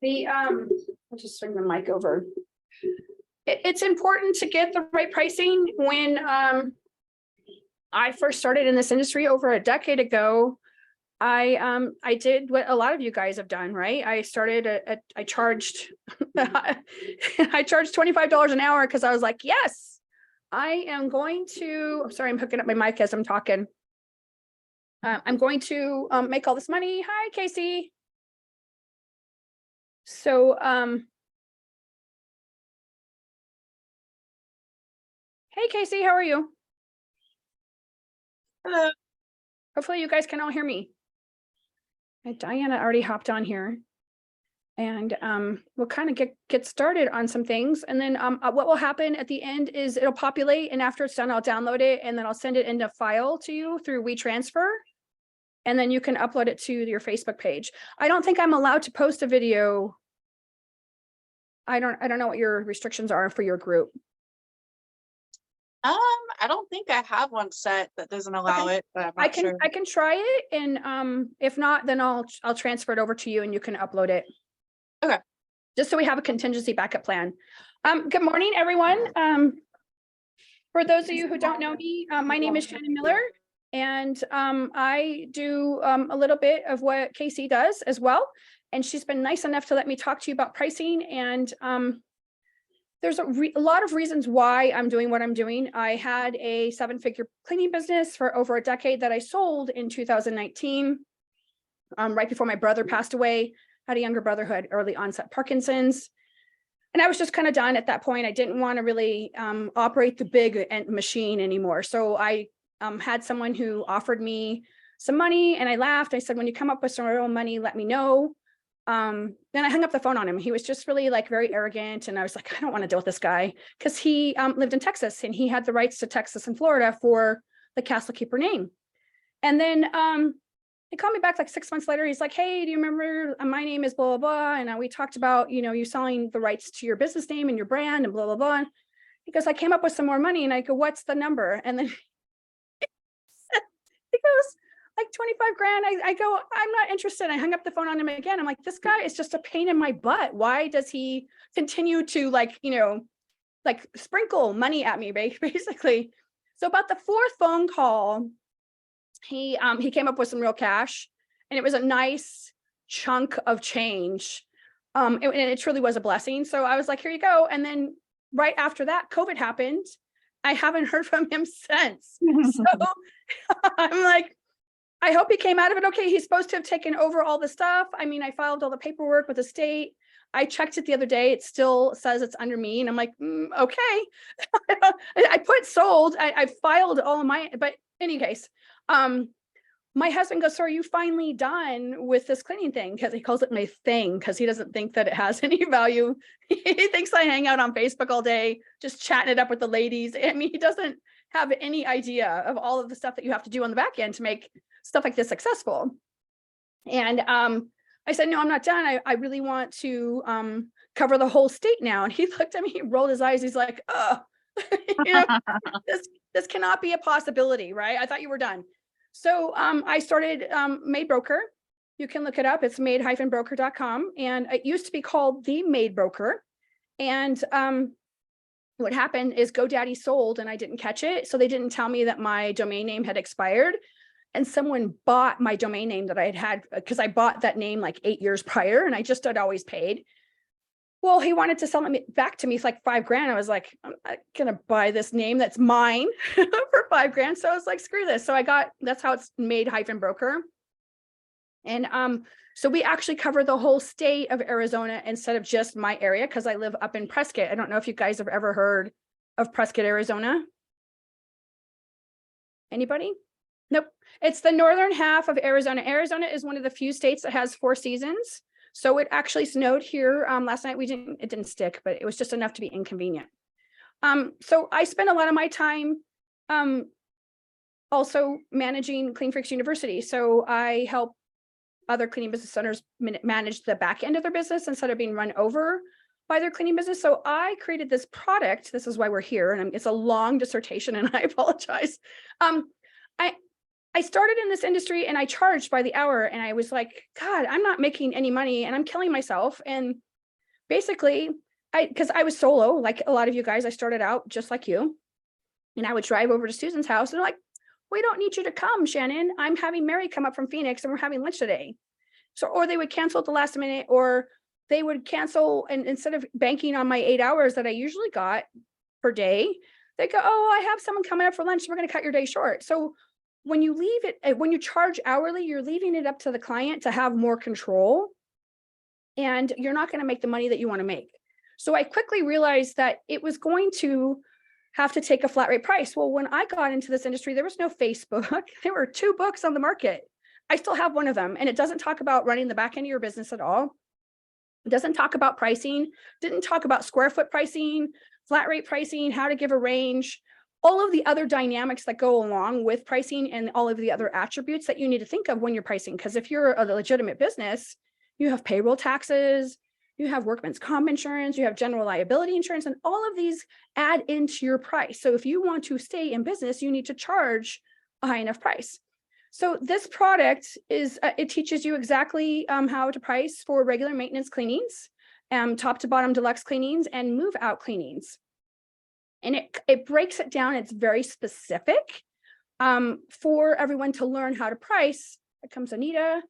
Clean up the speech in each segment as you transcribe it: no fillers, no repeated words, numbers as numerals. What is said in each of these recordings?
I'll just swing the mic over. It's important to get the right pricing. When I first started in this industry over a decade ago, I did what a lot of you guys have done, right? I started I charged I charged $25 an hour because I was like, yes, I am going to, sorry, I'm hooking up my mic as I'm talking. I'm going to make all this money. Hi, Casey. So, hey, Casey, how are you? Hello. Hopefully you guys can all hear me. Diana already hopped on here, and we'll kind of get started on some things. And then what will happen at the end is it'll populate, and after it's done, I'll download it, and then I'll send it into file to you through WeTransfer. And then you can upload it to your Facebook page. I don't think I'm allowed to post a video. I don't know what your restrictions are for your group. I don't think I have one set that doesn't allow it, but I'm not sure. I can try it, and if not, then I'll transfer it over to you and you can upload it. Okay. Just so we have a contingency backup plan. Good morning, everyone. For those of you who don't know me, my name is Shannon Miller, and I do a little bit of what Casey does as well. And she's been nice enough to let me talk to you about pricing. And there's a lot of reasons why I'm doing what I'm doing. I had a 7-figure cleaning business for over a decade that I sold in 2019, right before my brother passed away. I had a younger brother who had early onset Parkinson's. And I was just kind of done at that point. I didn't want to really operate the big machine anymore. So I had someone who offered me some money, and I laughed. I said, when you come up with some real money, let me know. Then I hung up the phone on him. He was just really like very arrogant. And I was like, I don't want to deal with this guy, because he lived in Texas and he had the rights to Texas and Florida for the Castle Keeper name. And then he called me back like 6 months later. He's like, hey, do you remember my name is blah, blah, blah. And we talked about, you selling the rights to your business name and your brand and blah, blah, blah. And he goes, I came up with some more money. And I go, what's the number? And then he goes, like 25 grand. I go, I'm not interested. I hung up the phone on him again. I'm like, this guy is just a pain in my butt. Why does he continue to like sprinkle money at me, basically? So about the fourth phone call, he came up with some real cash, and it was a nice chunk of change. And it truly was a blessing. So I was like, here you go. And then right after that, COVID happened. I haven't heard from him since. So I'm like, I hope he came out of it okay. He's supposed to have taken over all the stuff. I mean, I filed all the paperwork with the state. I checked it the other day. It still says it's under me. And I'm like, okay. I put sold. I filed all of my, but in any case, my husband goes, so are you finally done with this cleaning thing? Because he calls it my thing, because he doesn't think that it has any value. He thinks I hang out on Facebook all day, just chatting it up with the ladies. I mean, he doesn't have any idea of all of the stuff that you have to do on the back end to make stuff like this successful. And I said, no, I'm not done. I really want to cover the whole state now. And he looked at me, he rolled his eyes. He's like, this cannot be a possibility, right? I thought you were done. So I started Made Broker. You can look it up. It's made-broker.com. And it used to be called The Made Broker. And what happened is GoDaddy sold and I didn't catch it. So they didn't tell me that my domain name had expired. And someone bought my domain name that I had because I bought that name like 8 years prior, and I just had always paid. Well, he wanted to sell it back to me. It's like $5 grand. I was like, I'm not gonna buy this name that's mine for $5 grand. So I was like, screw this. So that's how it's Made-Broker. And so we actually cover the whole state of Arizona instead of just my area, because I live up in Prescott. I don't know if you guys have ever heard of Prescott, Arizona. Anybody? Nope. It's the northern half of Arizona. Arizona is one of the few states that has 4 seasons. So it actually snowed here last night. It didn't stick, but it was just enough to be inconvenient. So I spend a lot of my time also managing Clean Freaks University. So I help other cleaning business owners manage the back end of their business instead of being run over by their cleaning business. So I created this product. This is why we're here. And it's a long dissertation, and I apologize. I started in this industry and I charged by the hour, and I was like, God, I'm not making any money and I'm killing myself. And basically, because I was solo, like a lot of you guys, I started out just like you. And I would drive over to Susan's house and they're like, we don't need you to come, Shannon. I'm having Mary come up from Phoenix and we're having lunch today. So, or they would cancel at the last minute, or they would cancel, and instead of banking on my 8 hours that I usually got per day, they go, oh, I have someone coming up for lunch, so we're going to cut your day short. So when you leave it, when you charge hourly, you're leaving it up to the client to have more control, and you're not going to make the money that you want to make. So I quickly realized that it was going to have to take a flat rate price. Well, when I got into this industry, there was no Facebook. There were 2 books on the market. I still have one of them, and it doesn't talk about running the back end of your business at all. It doesn't talk about pricing, didn't talk about square foot pricing, flat rate pricing, how to give a range, all of the other dynamics that go along with pricing, and all of the other attributes that you need to think of when you're pricing. Because if you're a legitimate business, you have payroll taxes, you have workman's comp insurance, you have general liability insurance, and all of these add into your price. So if you want to stay in business, you need to charge a high enough price. So this product is, it teaches you exactly how to price for regular maintenance cleanings, top to bottom deluxe cleanings, and move out cleanings. And it breaks it down. It's very specific for everyone to learn how to price. Here comes Anita.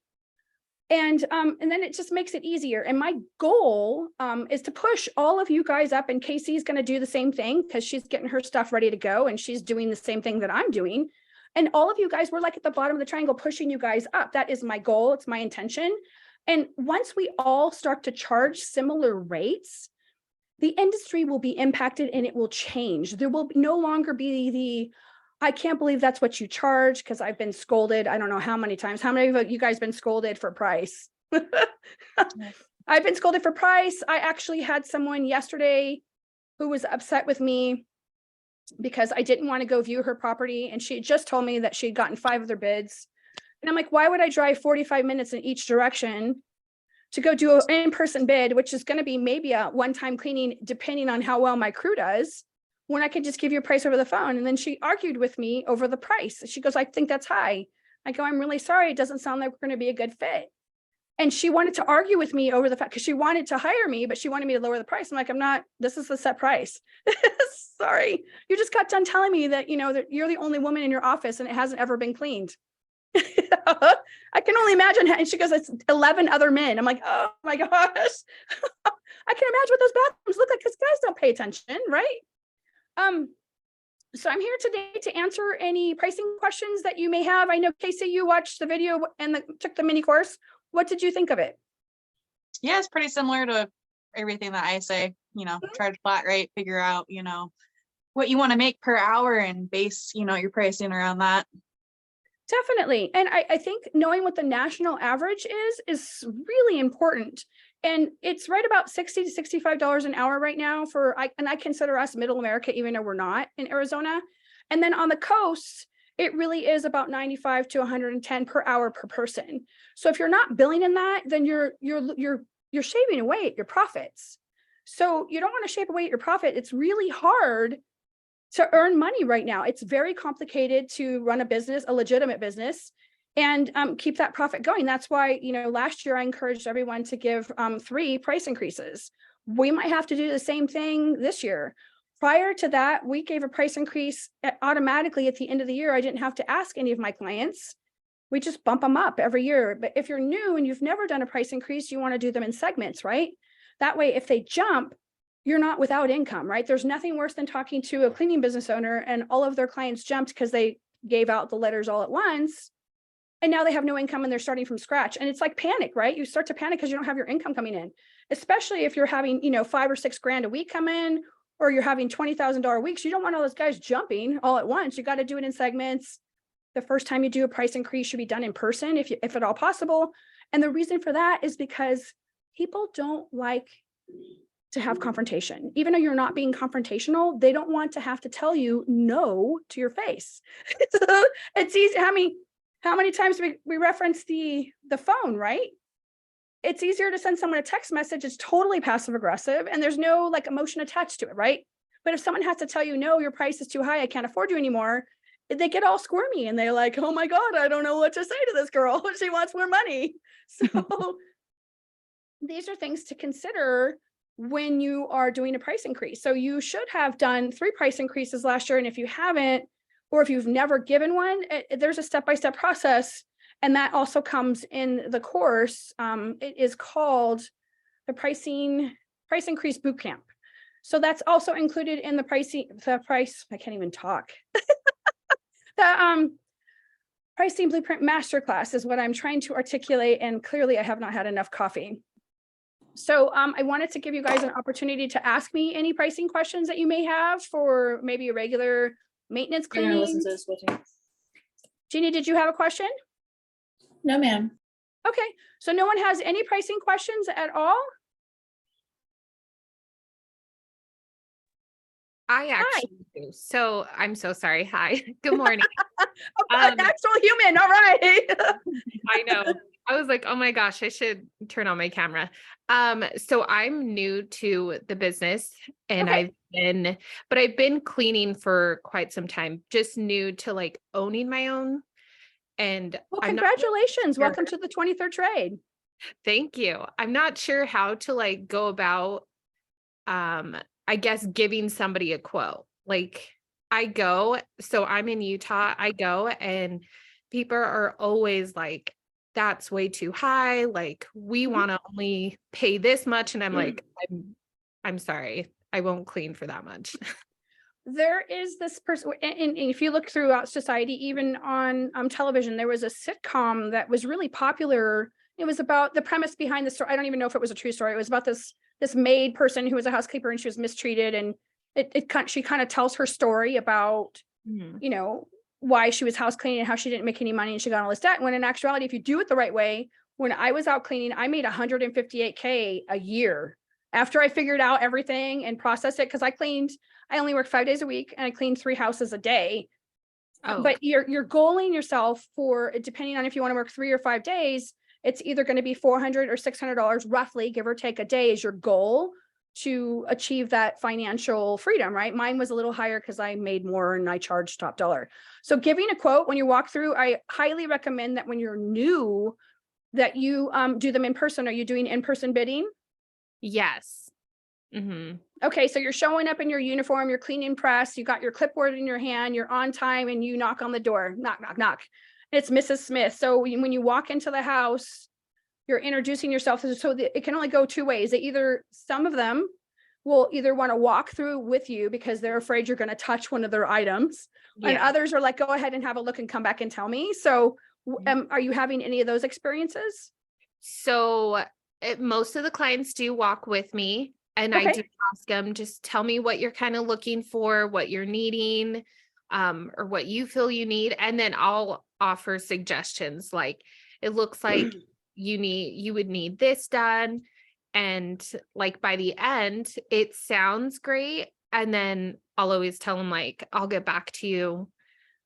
And then it just makes it easier. And my goal is to push all of you guys up, and Casey's going to do the same thing because she's getting her stuff ready to go, and she's doing the same thing that I'm doing. And all of you guys, we're like at the bottom of the triangle, pushing you guys up. That is my goal. It's my intention. And once we all start to charge similar rates, the industry will be impacted and it will change. There will no longer be the, I can't believe that's what you charge, because I've been scolded. I don't know how many times. How many of you guys been scolded for price? I've been scolded for price. I actually had someone yesterday who was upset with me because I didn't want to go view her property, and she just told me that she had gotten 5 other bids. And I'm like, why would I drive 45 minutes in each direction to go do an in-person bid, which is going to be maybe a one-time cleaning, depending on how well my crew does, when I could just give you a price over the phone? And then she argued with me over the price. She goes, I think that's high. I go, I'm really sorry. It doesn't sound like we're going to be a good fit. And she wanted to argue with me over the fact, because she wanted to hire me, but she wanted me to lower the price. I'm like, I'm not, this is the set price. Sorry. You just got done telling me that, you know, that you're the only woman in your office and it hasn't ever been cleaned. I can only imagine. And she goes, it's 11 other men. I'm like, oh my gosh. I can imagine what those bathrooms look like, because guys don't pay attention, right? So I'm here today to answer any pricing questions that you may have. I know, Casey, you watched the video and took the mini course. What did you think of it? Yeah, it's pretty similar to everything that I say, you know, charge flat rate, figure out, you know, what you want to make per hour and base, you know, your pricing around that. Definitely. And I think knowing what the national average is really important. And it's right about $60 to $65 an hour right now and I consider us middle America, even though we're not in Arizona. And then on the coast, it really is about 95 to 110 per hour per person. So if you're not billing in that, then you're shaving away at your profits. So you don't want to shave away at your profit. It's really hard to earn money right now. It's very complicated to run a business, a legitimate business, and keep that profit going. That's why, you know, last year I encouraged everyone to give 3 price increases. We might have to do the same thing this year. Prior to that, we gave a price increase automatically at the end of the year. I didn't have to ask any of my clients. We just bump them up every year. But if you're new and you've never done a price increase, you want to do them in segments, right? That way, if they jump, you're not without income, right? There's nothing worse than talking to a cleaning business owner and all of their clients jumped because they gave out the letters all at once. And now they have no income and they're starting from scratch. And it's like panic, right? You start to panic because you don't have your income coming in, especially if you're having, you know, 5 or 6 grand a week come in, or you're having $20,000 weeks. You don't want all those guys jumping all at once. You got to do it in segments. The first time you do a price increase should be done in person, if at all possible. And the reason for that is because people don't like to have confrontation. Even though you're not being confrontational, they don't want to have to tell you no to your face. So it's easy. How many times we reference the phone, right? It's easier to send someone a text message. It's totally passive aggressive and there's no like emotion attached to it, right? But if someone has to tell you, no, your price is too high, I can't afford you anymore, they get all squirmy and they're like, oh my God, I don't know what to say to this girl. She wants more money. So these are things to consider when you are doing a price increase. So you should have done 3 price increases last year. And if you haven't, or if you've never given one, there's a step-by-step process. And that also comes in the course. It is called the price increase boot camp. So that's also included in the price, I can't even talk. The pricing blueprint masterclass is what I'm trying to articulate. And clearly I have not had enough coffee. So I wanted to give you guys an opportunity to ask me any pricing questions that you may have for maybe a regular maintenance cleaning. Jeannie, did you have a question? No, ma'am. Okay, so no one has any pricing questions at all? I actually do. So I'm so sorry. Hi, good morning. An actual human, all right. I know. I was like, oh my gosh, I should turn on my camera. So I'm new to the business and Okay. I've been cleaning for quite some time, just new to like owning my own. And Well, I'm not congratulations. sure- Welcome to the 23rd trade. Thank you. I'm not sure how to like go about, I guess giving somebody a quote. Like so I'm in Utah, I go and people are always like, that's way too high. Like we Mhm. want to only pay this much. And I'm like, I'm sorry, I won't clean for that much. There is this person, and if you look throughout society, even on television, there was a sitcom that was really popular. It was about the premise behind the story. I don't even know if it was a true story. It was about this maid person who was a housekeeper and she was mistreated, and she kind of tells her story about Mhm. why she was house cleaning and how she didn't make any money and she got all this debt. When in actuality, if you do it the right way, when I was out cleaning, I made $158K a year after I figured out everything and processed it. Cause I only worked 5 days a week and I cleaned 3 houses a day. Oh, But you're goaling yourself for, depending on if you want to work 3 or 5 days, it's either going to be $400 or $600 roughly, give or take a day, is your goal to achieve that financial freedom, right? Mine was a little higher because I made more and I charged top dollar. So giving a quote when you walk through, I highly recommend that when you're new, that you do them in person. Are you doing in-person bidding? yes. Hmm. Okay, so you're showing up in your uniform, you're cleaning press, you got your clipboard in your hand, you're on time, and you knock on the door, knock, knock, knock. It's Mrs. Smith. So when you walk into the house, you're introducing yourself. So it can only go 2 ways. Some of them will either want to walk through with you because they're afraid you're going to touch one of their items. And Yeah. others are like, go ahead and have a look and come back and tell me. So are you having any of those experiences? So most of the clients do walk with me, and I Okay. do ask them, just tell me what you're kind of looking for, what you're needing, or what you feel you need. And then I'll offer suggestions. Like it looks like you would need this done. And like by the end, it sounds great. And then I'll always tell them like, I'll get back to you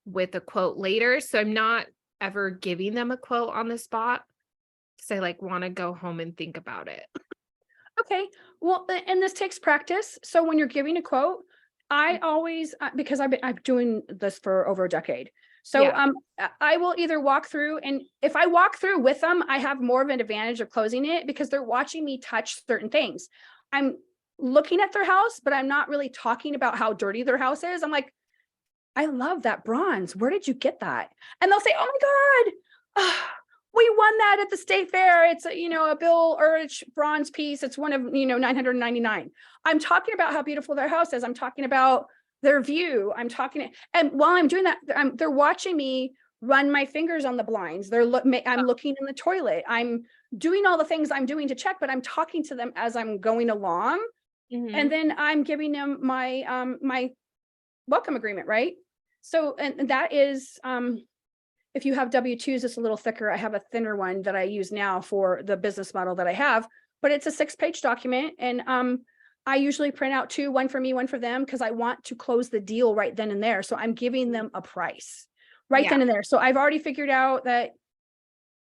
with a quote later. So I'm not ever giving them a quote on the spot, because I like want to go home and think about it. Okay, well, and this takes practice. So when you're giving a quote, I always, because I'm doing this for over a decade. So Yeah. I will either walk through, and if I walk through with them, I have more of an advantage of closing it because they're watching me touch certain things. I'm looking at their house, but I'm not really talking about how dirty their house is. I'm like, I love that bronze. Where did you get that? And they'll say, oh my God, we won that at the state fair. It's a Bill Urich bronze piece. It's one of, 999. I'm talking about how beautiful their house is. I'm talking about their view. And while I'm doing that, they're watching me run my fingers on the blinds. I'm looking in the toilet. I'm doing all the things I'm doing to check, but I'm talking to them as I'm going along. Mhm. And then I'm giving them my, my welcome agreement, right? So, and that is, if you have W-2s, it's a little thicker. I have a thinner one that I use now for the business model that I have, but it's a 6-page document. And I usually print out 2, one for me, one for them, because I want to close the deal right then and there. So I'm giving them a price right then and there. So I've already figured out that,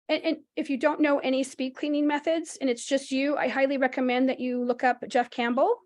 and if you don't know any speed cleaning methods and it's just you, I highly recommend that you look up Jeff Campbell.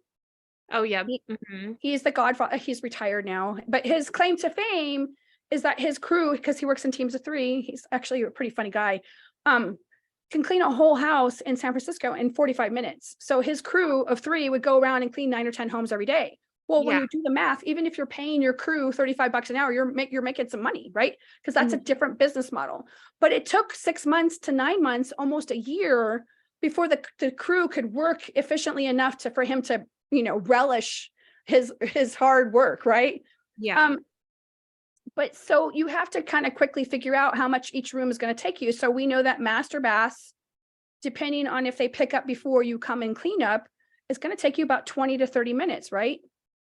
Oh yeah. He- Mhm. He's the godfather. He's retired now, but his claim to fame is that his crew, because he works in teams of 3, he's actually a pretty funny guy, can clean a whole house in San Francisco in 45 minutes. So his crew of 3 would go around and clean 9 or 10 homes every day. Well, when Yeah. you do the math, even if you're paying your crew $35 an hour, you're making some money, right? Because that's a different business model. But it took 6 months to 9 months, almost a year, before the crew could work efficiently enough for him to, relish his hard work, right? Yeah. But so you have to kind of quickly figure out how much each room is going to take you. So we know that master baths, depending on if they pick up before you come and clean up, is going to take you about 20 to 30 minutes, right?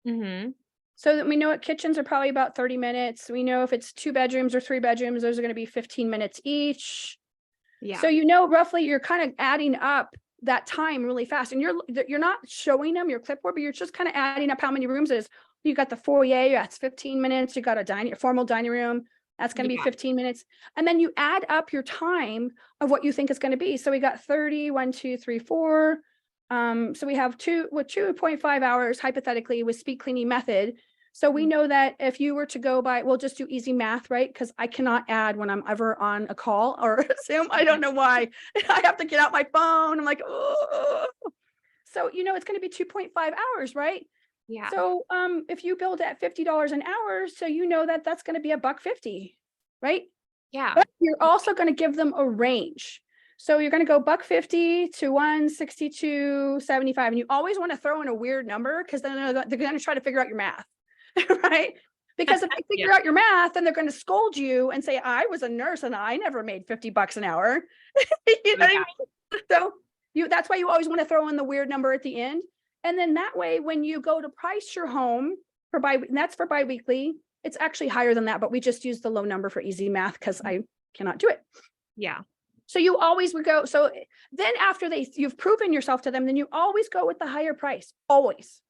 Mm-hmm. So that we know kitchens are probably about 30 minutes. We know if it's 2 bedrooms or 3 bedrooms, those are going to be 15 minutes each. Yeah. So roughly you're kind of adding up that time really fast, and you're not showing them your clipboard, but you're just kind of adding up how many rooms it is. You got the foyer, that's 15 minutes. You got a formal dining room, that's going to be 15 minutes. And then you add up your time of what you think it's going to be. So we got 30, 1, 2, 3, 4. So we have 2.5 hours hypothetically with speed cleaning method. So we know that if you were to go by, we'll just do easy math, right? Because I cannot add when I'm ever on a call or Zoom. I don't know why. I have to get out my phone. I'm like, oh. So, it's going to be 2.5 hours, right? Yeah. So if you build at $50 an hour, so that's going to be $1.50, right? Yeah. But you're also going to give them a range. So you're going to go $1.50 to $1.60 to $1.75. And you always want to throw in a weird number, because then they're going to try to figure out your math. Right? Because if they figure out your math, then they're going to scold you and say, I was a nurse and I never made $50 an hour. You know what I mean? So that's why you always want to throw in the weird number at the end. And then that way, when you go to price your home that's for biweekly, it's actually higher than that, but we just use the low number for easy math because I cannot do it. Yeah. So you always would go. So then after you've proven yourself to them, then you always go with the higher price, always.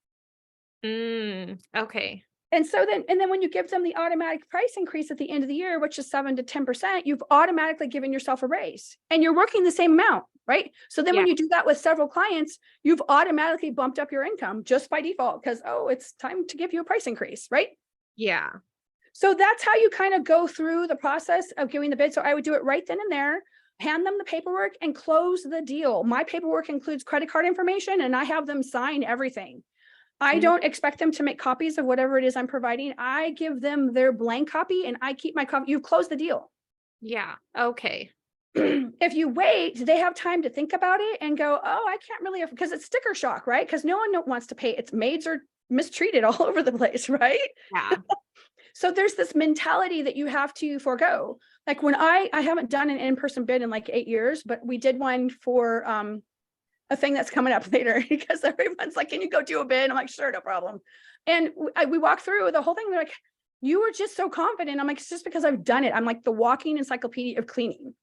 Okay. And then when you give them the automatic price increase at the end of the year, which is 7 to 10%, you've automatically given yourself a raise, and you're working the same amount, right? So then when you do that with several clients, you've automatically bumped up your income just by default, because, it's time to give you a price increase, right? Yeah. So that's how you kind of go through the process of giving the bid. So I would do it right then and there, hand them the paperwork and close the deal. My paperwork includes credit card information, and I have them sign everything. I don't expect them to make copies of whatever it is I'm providing. I give them their blank copy and I keep my copy. You close the deal. Yeah. Okay. If you wait, they have time to think about it and go, I can't really, because it's sticker shock, right? Because no one wants to pay. Its maids are mistreated all over the place, right? Yeah. So there's this mentality that you have to forego. Like when I haven't done an in-person bid in like 8 years, but we did one for a thing that's coming up later, because everyone's like, can you go do a bid? I'm like, sure, no problem. And we walk through the whole thing. They're like, you were just so confident. I'm like, it's just because I've done it. I'm like the walking encyclopedia of cleaning.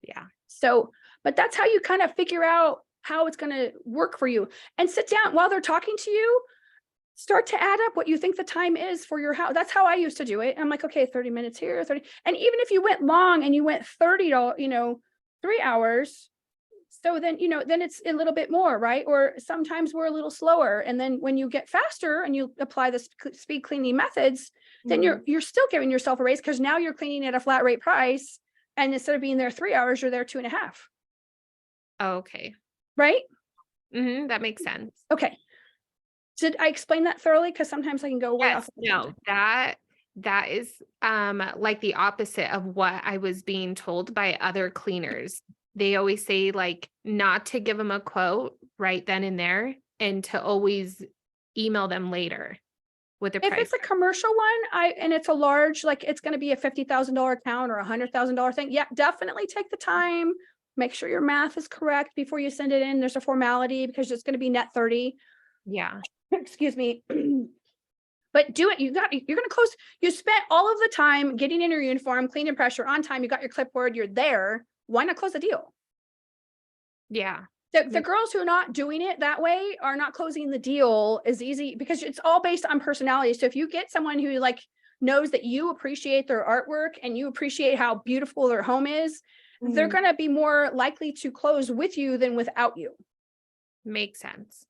Yeah. So, but that's how you kind of figure out how it's going to work for you, and sit down while they're talking to you, start to add up what you think the time is for your house. That's how I used to do it. I'm like, okay, 30 minutes here, 30. And even if you went long and you went 30 to, 3 hours, so then, then it's a little bit more, right? Or sometimes we're a little slower. And then when you get faster and you apply the speed cleaning methods, then you're still giving yourself a raise, because now you're cleaning at a flat rate price. And instead of being there 3 hours, you're there 2.5. Okay. Right? That makes sense. Okay. Did I explain that thoroughly? Because sometimes I can go way off. No, that is like the opposite of what I was being told by other cleaners. They always say like not to give them a quote right then and there, and to always email them later with the If price. it's a commercial one, and it's a large, like it's going to be a $50,000 account or $100,000 thing. Yeah, definitely take the time. Make sure your math is correct before you send it in. There's a formality, because it's going to be net 30. Yeah. Excuse me. But do it. You're going to close. You spent all of the time getting in your uniform, clean and pressure on time. You got your clipboard. You're there. Why not close the deal? Yeah. The girls who are not doing it that way are not closing the deal as easy, because it's all based on personality. So if you get someone who like knows that you appreciate their artwork and you appreciate how beautiful their home is, they're going to be more likely to close with you than without you. Makes sense.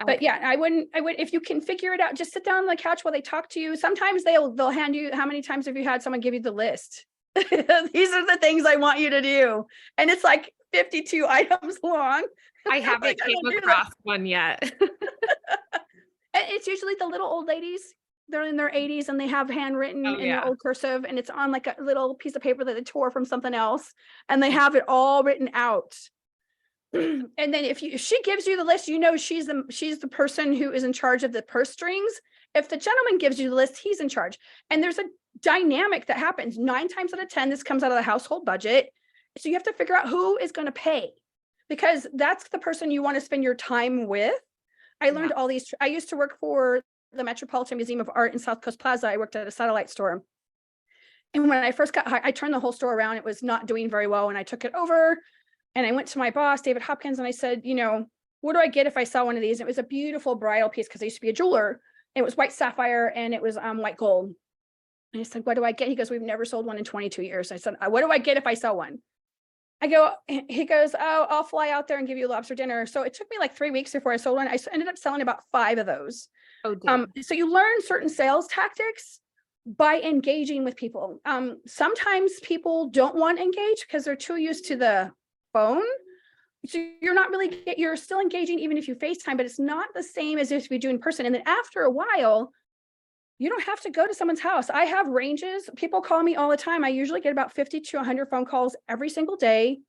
But yeah, I would, if you can figure it out, just sit down on the couch while they talk to you. Sometimes they'll hand you, how many times have you had someone give you the list? These are the things I want you to do. And it's like 52 items long. I haven't Like, I came don't do across one yet. And it's usually the little old ladies. They're in their 80s and they have handwritten Oh, in yeah. their old cursive, and it's on like a little piece of paper that they tore from something else, and they have it all written out. And then if she gives you the list, you know she's the person who is in charge of the purse strings. If the gentleman gives you the list, he's in charge. And there's a dynamic that happens 9 times out of 10. This comes out of the household budget. So you have to figure out who is going to pay, because that's the person you want to spend your time with. I learned all these. I used to work for the Metropolitan Museum of Art in South Coast Plaza. I worked at a satellite store. And when I first got hired, I turned the whole store around. It was not doing very well. And I took it over and I went to my boss, David Hopkins, and I said, you know, what do I get if I sell one of these? And it was a beautiful bridal piece because I used to be a jeweler. It was white sapphire and it was white gold. And I said, what do I get? He goes, we've never sold one in 22 years. I said, what do I get if I sell one? He goes, oh, I'll fly out there and give you lobster dinner. So it took me like 3 weeks before I sold one. I ended up selling about 5 of those. Oh, dear. So you learn certain sales tactics by engaging with people. Sometimes people don't want to engage because they're too used to the phone. So you're still engaging even if you FaceTime, but it's not the same as if we do in person. And then after a while, you don't have to go to someone's house. I have ranges. People call me all the time. I usually get about 50 to 100 phone calls every single day.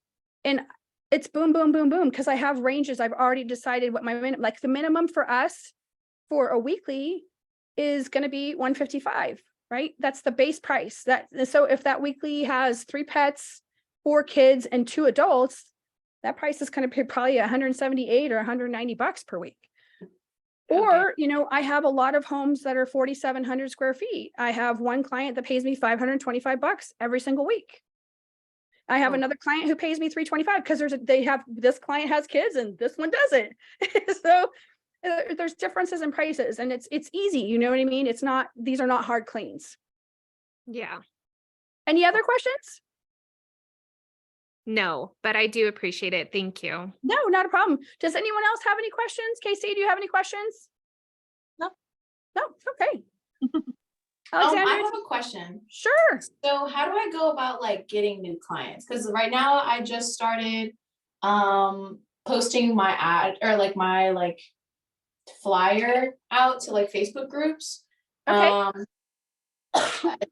And it's boom, boom, boom, boom, because I have ranges. I've already decided what the minimum for us for a weekly is going to be $155, right? That's the base price. So if that weekly has 3 pets, 4 kids, and 2 adults, that price is going to be probably $178 or $190 per week. Or, you know, I have a lot of homes that are 4,700 square feet. I have one client that pays me $525 every single week. I have another client who pays me $325 because this client has kids and this one doesn't. So there's differences in prices, and it's easy. You know what I mean? These are not hard cleans. Yeah. Any other questions? No, but I do appreciate it. Thank you. No, not a problem. Does anyone else have any questions? Casey, do you have any questions? No. No, okay. I Alexandra, have a question. sure. So how do I go about like getting new clients? Because right now I just started posting my ad or like my flyer out to like Facebook groups. Okay.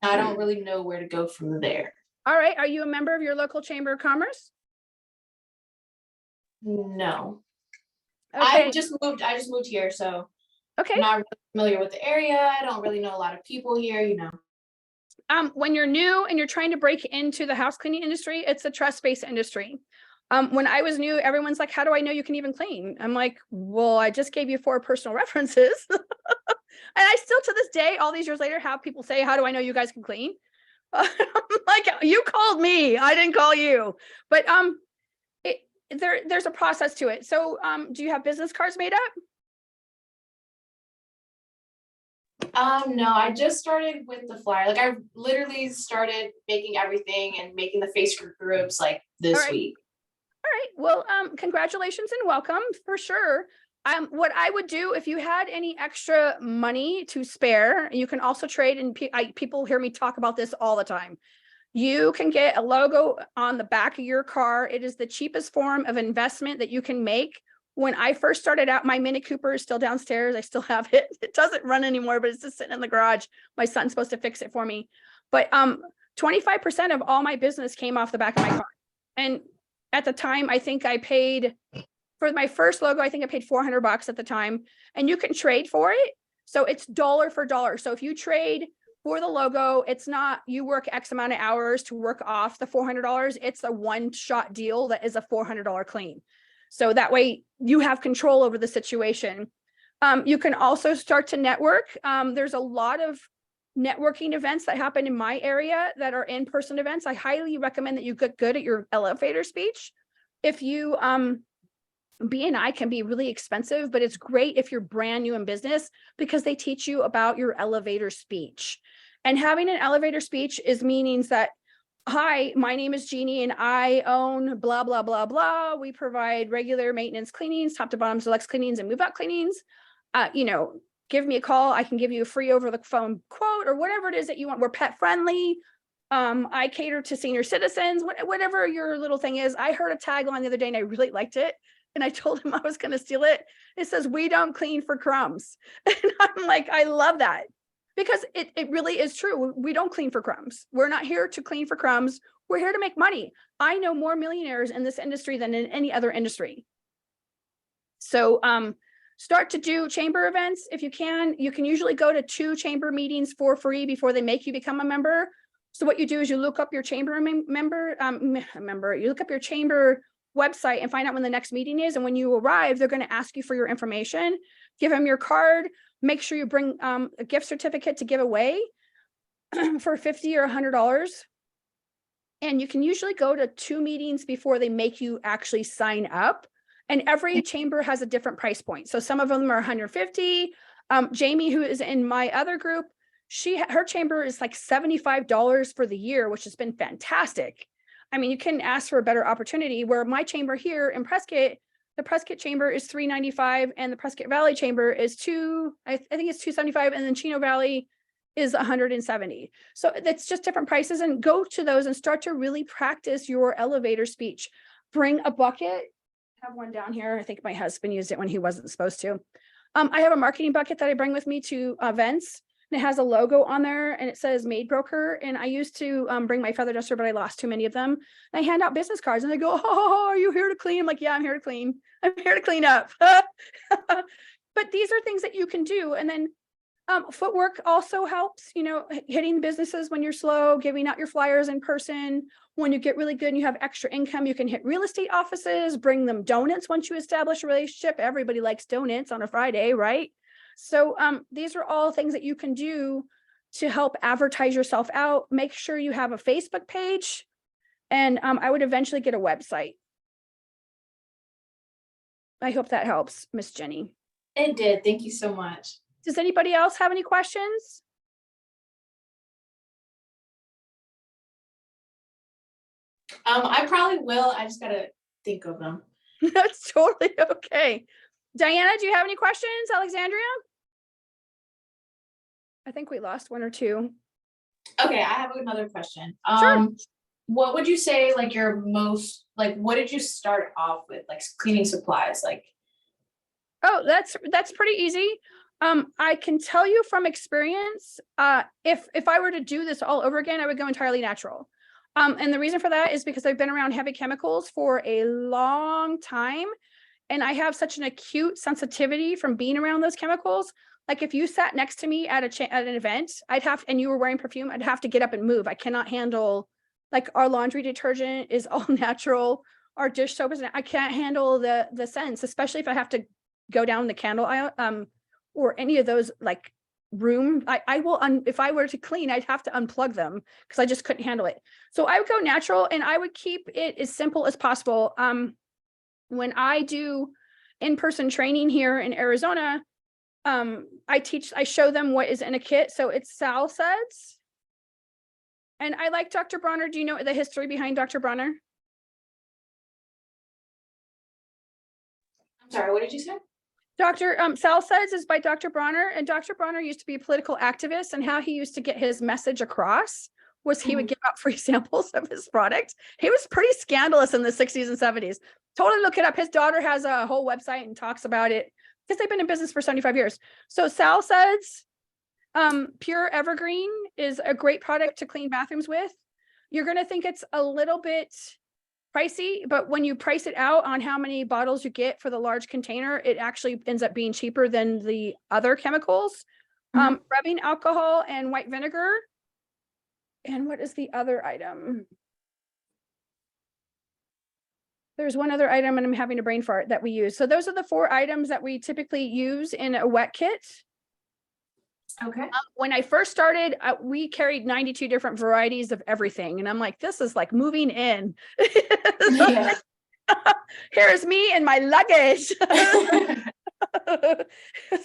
I don't really know where to go from there. All right. Are you a member of your local chamber of commerce? No. Okay. I just moved here, so Okay. I'm not really familiar with the area. I don't really know a lot of people here, you know. When you're new and you're trying to break into the house cleaning industry, it's a trust-based industry. When I was new, everyone's like, how do I know you can even clean? I'm like, well, I just gave you 4 personal references. And I still, to this day, all these years later, have people say, how do I know you guys can clean? I'm like, you called me, I didn't call you. But there's a process to it. So do you have business cards made up? No, I just started with the flyer. Like I literally started making everything and making the Facebook groups like this All right. week. All right. Well, congratulations and welcome for sure. What I would do if you had any extra money to spare, you can also trade, and people hear me talk about this all the time. You can get a logo on the back of your car. It is the cheapest form of investment that you can make. When I first started out, my Mini Cooper is still downstairs. I still have it. It doesn't run anymore, but it's just sitting in the garage. My son's supposed to fix it for me. But 25% of all my business came off the back of my car. And at the time, I think I paid for my first logo, I think I paid $400 at the time, and you can trade for it. So it's dollar for dollar. So if you trade for the logo, it's not you work X amount of hours to work off the $400. It's a one-shot deal that is a $400 clean. So that way you have control over the situation. You can also start to network. There's a lot of networking events that happen in my area that are in-person events. I highly recommend that you get good at your elevator speech. If you B&I can be really expensive, but it's great if you're brand new in business because they teach you about your elevator speech. And having an elevator speech means that hi, my name is Jeannie and I own blah, blah, blah, blah. We provide regular maintenance cleanings, top to bottom deluxe cleanings and move out cleanings. Give me a call. I can give you a free over the phone quote or whatever it is that you want. We're pet friendly. I cater to senior citizens, whatever your little thing is. I heard a tagline the other day and I really liked it. And I told him I was going to steal it. It says, "We don't clean for crumbs." And I'm like, I love that because it really is true. We don't clean for crumbs. We're not here to clean for crumbs. We're here to make money. I know more millionaires in this industry than in any other industry. So, start to do chamber events if you can. You can usually go to 2 chamber meetings for free before they make you become a member. So what you do is you look up your chamber you look up your chamber website and find out when the next meeting is. And when you arrive, they're going to ask you for your information. Give them your card. Make sure you bring a gift certificate to give away for $50 or $100. And you can usually go to 2 meetings before they make you actually sign up. And every chamber has a different price point. So some of them are 150. Jamie, who is in my other group, her chamber is like $75 for the year, which has been fantastic. I mean, you can ask for a better opportunity where my chamber here in Prescott, the Prescott chamber is $395 and the Prescott Valley chamber is I think it's $275, and then Chino Valley is $170. So that's just different prices, and go to those and start to really practice your elevator speech. Bring a bucket. I have one down here. I think my husband used it when he wasn't supposed to. I have a marketing bucket that I bring with me to events. And it has a logo on there and it says Maid Broker. And I used to bring my feather duster, but I lost too many of them. And I hand out business cards and they go, "Oh, are you here to clean?" I'm like, "Yeah, I'm here to clean. I'm here to clean up." But these are things that you can do. And then footwork also helps, hitting businesses when you're slow, giving out your flyers in person. When you get really good and you have extra income, you can hit real estate offices, bring them donuts once you establish a relationship. Everybody likes donuts on a Friday, right? So these are all things that you can do to help advertise yourself out. Make sure you have a Facebook page, and I would eventually get a website. I hope that helps, Miss Jenny. It did. Thank you so much. Does anybody else have any questions? I probably will. I just gotta think of them. That's totally okay. Diana, do you have any questions? Alexandria? I think we lost one or two. Okay, I have another question. Sure. What would you say like your most, like, what did you start off with, like cleaning supplies? Like, Oh, that's pretty easy. I can tell you from experience, if I were to do this all over again, I would go entirely natural. And the reason for that is because I've been around heavy chemicals for a long time. And I have such an acute sensitivity from being around those chemicals. Like if you sat next to me at an event, and you were wearing perfume, I'd have to get up and move. I cannot handle, like, our laundry detergent is all natural. Our dish soap I can't handle the scents, especially if I have to go down the candle aisle, or any of those like room. I will, if I were to clean, I'd have to unplug them because I just couldn't handle it. So I would go natural and I would keep it as simple as possible. When I do in-person training here in Arizona, I show them what is in a kit. So it's Sal Suds. And I like Dr. Bronner. Do you know the history behind Dr. Bronner? I'm sorry, what did you say? Dr. Sal Suds is by Dr. Bronner, and Dr. Bronner used to be a political activist, and how he used to get his message across was he would give out free samples of his product. He was pretty scandalous in the 60s and 70s. Totally look it up. His daughter has a whole website and talks about it because they've been in business for 75 years. So Sal Suds, Pure Evergreen is a great product to clean bathrooms with. You're going to think it's a little bit pricey, but when you price it out on how many bottles you get for the large container, it actually ends up being cheaper than the other chemicals. Rubbing alcohol and white vinegar. And what is the other item? There's one other item and I'm having a brain fart that we use. So those are the 4 items that we typically use in a wet kit. Okay. When I first started, we carried 92 different varieties of everything. And I'm like, this is like moving in. Yeah. Here's me and my luggage.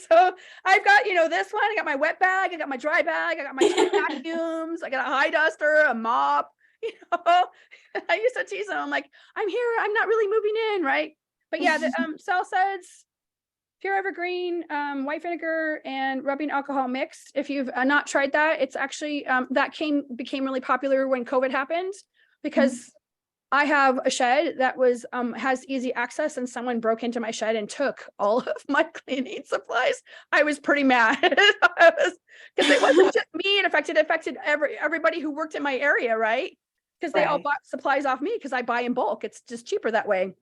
So I've got, this one, I got my wet bag, I got my dry bag, I got my 2 vacuums, I got a high duster, a mop, you know, I used to tease them. I'm like, I'm here. I'm not really moving in, right? But yeah, the cell suds, pure evergreen, white vinegar, and rubbing alcohol mixed. If you've not tried that, it's actually that became really popular when COVID happened, because I have a shed that was has easy access, and someone broke into my shed and took all of my cleaning supplies. I was pretty mad because it wasn't just me. It affected everybody who worked in my area, right? Because they all Right. bought supplies off me because I buy in bulk. It's just cheaper that way.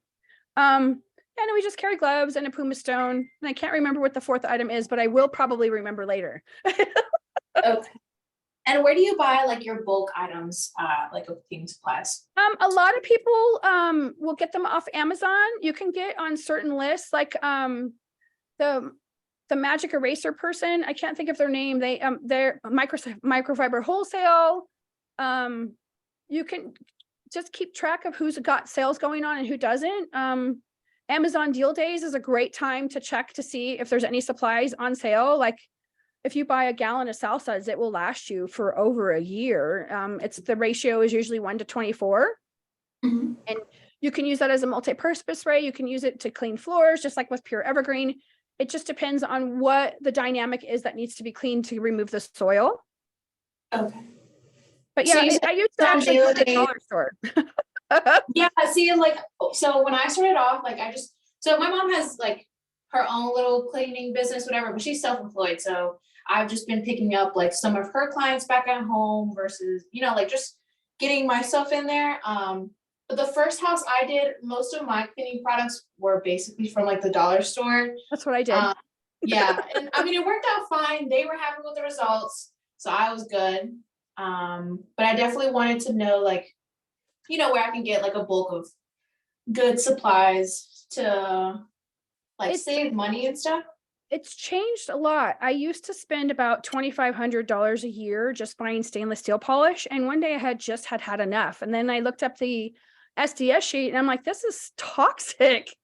And we just carry gloves and a Puma Stone. And I can't remember what the fourth item is, but I will probably remember later. Okay. And where do you buy like your bulk items, like of cleaning supplies? A lot of people will get them off Amazon. You can get on certain lists, like the magic eraser person. I can't think of their name. They're microfiber wholesale. You can just keep track of who's got sales going on and who doesn't. Amazon Deal Days is a great time to check to see if there's any supplies on sale. Like if you buy a gallon of salsas, it will last you for over a year. The ratio is usually 1 to 24. Mhm. And you can use that as a multi-purpose spray. You can use it to clean floors, just like with pure evergreen. It just depends on what the dynamic is that needs to be cleaned to remove the soil. Okay. But So yeah, you said I used to on actually Deal go to the Days- dollar store. Yeah, see, like, so when I started off, like, so my mom has like her own little cleaning business, whatever, but she's self-employed, so I've just been picking up like some of her clients back at home versus, like just getting myself in there. But the first house I did, most of my cleaning products were basically from like the dollar store. That's what I did. Yeah, and I mean, it worked out fine. They were happy with the results, so I was good. But I definitely wanted to know, like, where I can get like a bulk of good supplies to like It's- save money and stuff. It's changed a lot. I used to spend about $2,500 a year just buying stainless steel polish. And one day I had had enough. And then I looked up the SDS sheet and I'm like, this is toxic.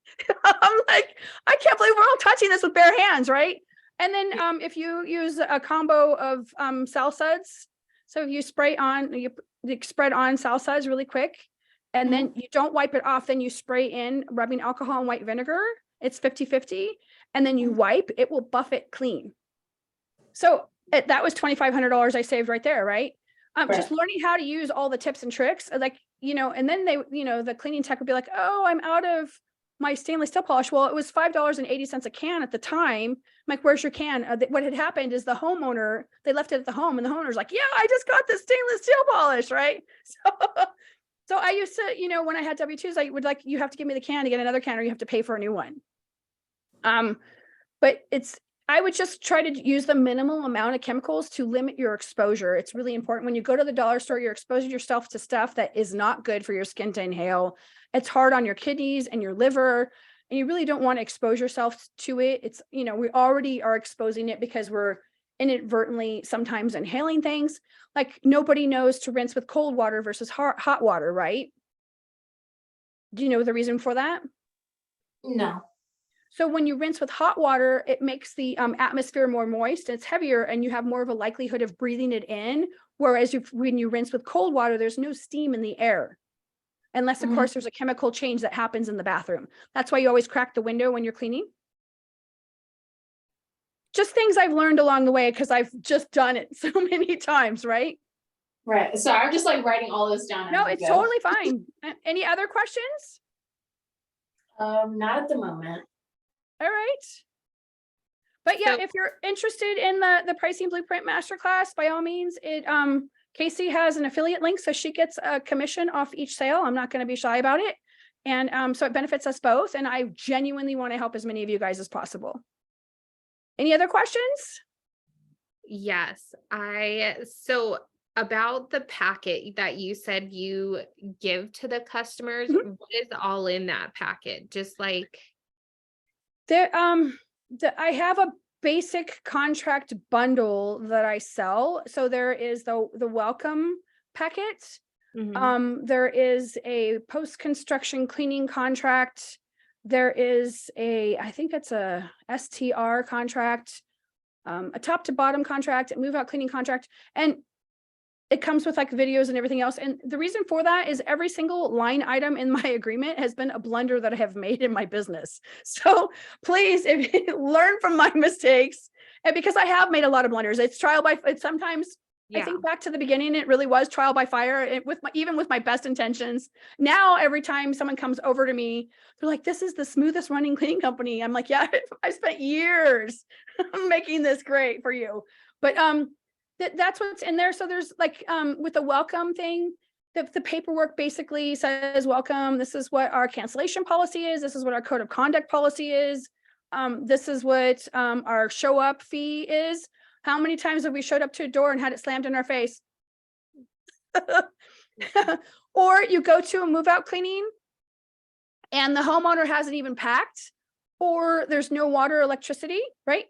I'm like, I can't believe we're all touching this with bare hands, right? And then if you use a combo of sal suds, so if you spread on sal suds really quick, and then you don't wipe it off, then you spray in rubbing alcohol and white vinegar. It's 50-50. And then you wipe, it will buff it clean. So that was $2,500 I saved right there, right? Just learning how to use all the tips and tricks, like, and then they, the cleaning tech would be like, oh, I'm out of my stainless steel polish. Well, it was $5.80 a can at the time. I'm like, where's your can? What had happened is the homeowner, they left it at the home, and the homeowner's like, yeah, I just got the stainless steel polish, right? So I used to, when I had W-2s, I would you have to give me the can to get another can, or you have to pay for a new one. But I would just try to use the minimal amount of chemicals to limit your exposure. It's really important. When you go to the dollar store, you're exposing yourself to stuff that is not good for your skin to inhale. It's hard on your kidneys and your liver, and you really don't want to expose yourself to it. It's, we already are exposing it because we're inadvertently sometimes inhaling things. Like nobody knows to rinse with cold water versus hot water, right? Do you know the reason for that? No. So when you rinse with hot water, it makes the atmosphere more moist, and it's heavier, and you have more of a likelihood of breathing it in. Whereas when you rinse with cold water, there's no steam in the air. Unless, of course, there's a chemical change that happens in the bathroom. That's why you always crack the window when you're cleaning. Just things I've learned along the way because I've just done it so many times, right? Right. So I'm just like writing all this down. No, it's totally fine. Any other questions? Not at the moment. All right. But yeah, So- if you're interested in the pricing blueprint masterclass, by all means, Casey has an affiliate link, so she gets a commission off each sale. I'm not going to be shy about it. And so it benefits us both. And I genuinely want to help as many of you guys as possible. Any other questions? Yes, so about the packet that you said you give to the customers, what is all in that packet? Just like I have a basic contract bundle that I sell. So there is the welcome packet. There is a post-construction cleaning contract. There is I think it's a STR contract, a top to bottom contract, a move out cleaning contract. And it comes with like videos and everything else. And the reason for that is every single line item in my agreement has been a blunder that I have made in my business. So please, if you learn from my mistakes, and because I have made a lot of blunders, it's it's sometimes I Yeah. think back to the beginning, it really was trial by fire even with my best intentions. Now, every time someone comes over to me, they're like, this is the smoothest running cleaning company. I'm like, yeah, I spent years making this great for you. But that's what's in there. So there's like with the welcome thing, the paperwork basically says welcome. This is what our cancellation policy is. This is what our code of conduct policy is. This is what our show up fee is. How many times have we showed up to a door and had it slammed in our face? Or you go to a move out cleaning and the homeowner hasn't even packed, or there's no water or electricity, right?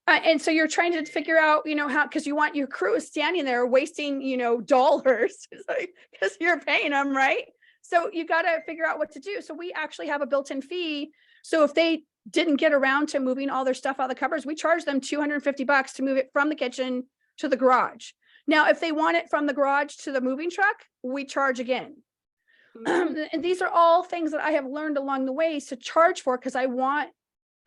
And so you're trying to figure out, how, because you want your crew is standing there wasting, dollars because you're paying them, right? So you got to figure out what to do. So we actually have a built-in fee. So if they didn't get around to moving all their stuff out of the cupboards, we charge them $250 to move it from the kitchen to the garage. Now, if they want it from the garage to the moving truck, we charge again. And these are all things that I have learned along the way to charge for, because I want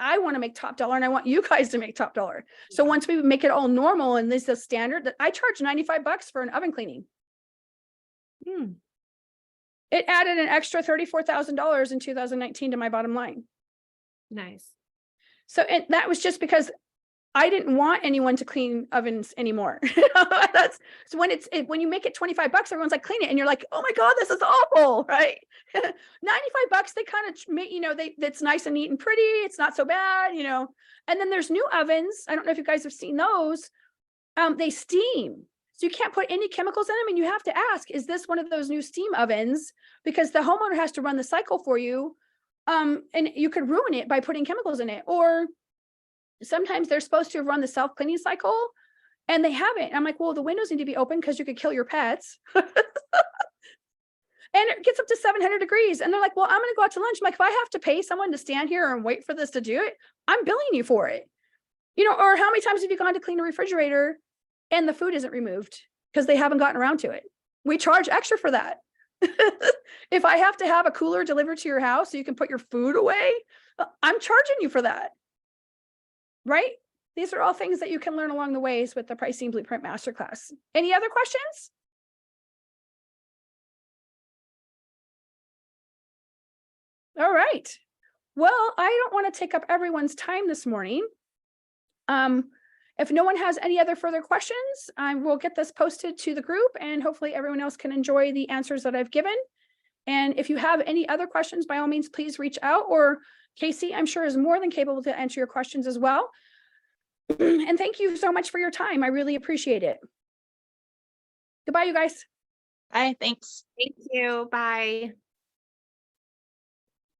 to make top dollar and I want you guys to make top dollar. So once we make it all normal and this is standard, that I charge $95 for an oven cleaning. It added an extra $34,000 in 2019 to my bottom line. Nice. So that was just because I didn't want anyone to clean ovens anymore. That's so when you make it $25, everyone's like, clean it. And you're like, oh my God, this is awful, right? $95, they kind of make, that's nice and neat and pretty. It's not so bad, And then there's new ovens. I don't know if you guys have seen those. They steam. So you can't put any chemicals in them. And you have to ask, is this one of those new steam ovens? Because the homeowner has to run the cycle for you. And you could ruin it by putting chemicals in it. Or sometimes they're supposed to have run the self-cleaning cycle and they haven't. I'm like, well, the windows need to be open because you could kill your pets. And it gets up to 700 degrees. And they're like, well, I'm going to go out to lunch. I'm like, if I have to pay someone to stand here and wait for this to do it, I'm billing you for it. Or how many times have you gone to clean a refrigerator and the food isn't removed because they haven't gotten around to it? We charge extra for that. If I have to have a cooler delivered to your house so you can put your food away, I'm charging you for that. Right? These are all things that you can learn along the ways with the Pricing Blueprint Masterclass. Any other questions? All right. Well, I don't want to take up everyone's time this morning. If no one has any other further questions, I will get this posted to the group and hopefully everyone else can enjoy the answers that I've given. And if you have any other questions, by all means, please reach out, or Casey, I'm sure, is more than capable to answer your questions as well. And thank you so much for your time. I really appreciate it. Goodbye, you guys. Bye. Thanks. Thank you. Bye.